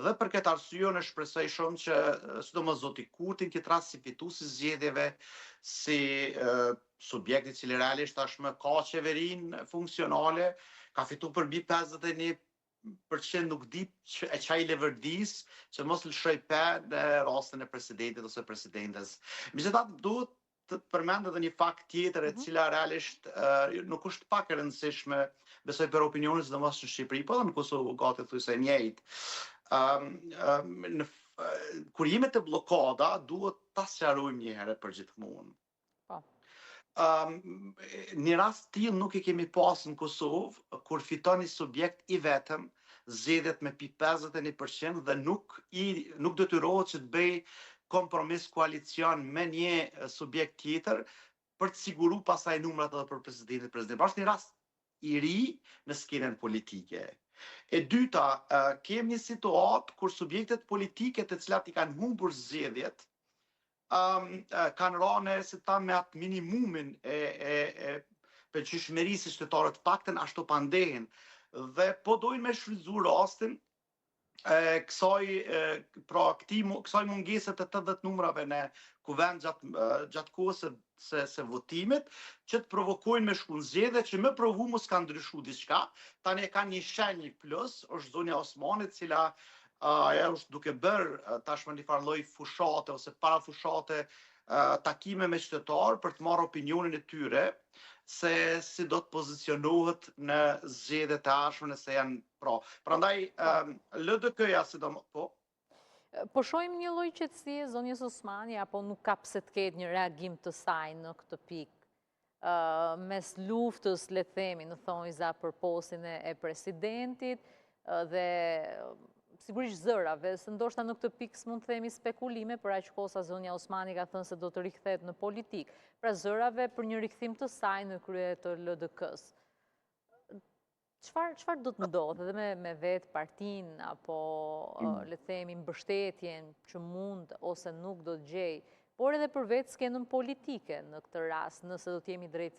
Dhe për këtë arsye unë shpresoj shumë që sidomos zoti Kurti në këtë rast si fituesi i zgjedhjeve, si subjekti i cili realisht tashmë ka qeverinë funksionale, ka fituar përmbi 51% nuk di e çaj levërdis që mos lëshoj pe në rastin e presidentit ose presidentes. Megjithatë duhet të përmend edhe një fakt tjetër e cila realisht nuk është pak e rëndësishme, besoj për opinionin sidomos në Shqipëri, po edhe në Kosovë gati thuajse e njëjtë. Kur jemi të bllokada, duhet ta sqarojmë një herë për gjithmonë. Një rast tillë nuk i kemi pas në Kosovë, kur fiton një subjekt i vetëm, zgjedhet me 51% dhe nuk detyrohet që të bëj kompromis koalicion me një subjekt tjetër për të siguru pasaj numrat edhe për presidentin. Është një rast i ri në skenën politike. E dyta, kemi një situatë kur subjektet politike të cilat i kanë humbur zgjedhjet kanë rënë si ta me atë minimumin e përqyeshmërisë shtetare të paktën ashtu pa ndehen. Dhe po dojnë me shfrytëzu rastin kësaj mungese të 80 numrave në kuvend gjatë kohës së votimit, që të provokojnë me shku në zgjedhje që më provu mos ka ndryshu diçka. Tani e kanë një shenjë plus, është zonja Osmanit, cila ajo është duke bërë tashmë një farë lloj fushate ose para fushate takime me qytetarë për të marrë opinionin e tyre se si do të pozicionohet në zgjedhjet e ardhshme nëse janë pra. Prandaj LDK-ja sidomos Po shohim një lloj qetësie zonjës Osmani apo nuk ka pse të ketë një reagim të saj në këtë pikë mes luftës, le të themi, në thonjza për postin e presidentit dhe sigurisht zërave, se ndoshta në këtë pikë s'mund të themi spekulime, për aq kohë sa zonja Osmani ka thënë se do të rikthehet në politikë. Pra zërave për një rikthim të saj në krye të LDK-s. Çfarë do të ndodhë edhe me vetë partinë apo le të themi mbështetjen që mund ose nuk do të gjej, por edhe për vetë skenën politike në këtë rast, nëse do të jemi drejt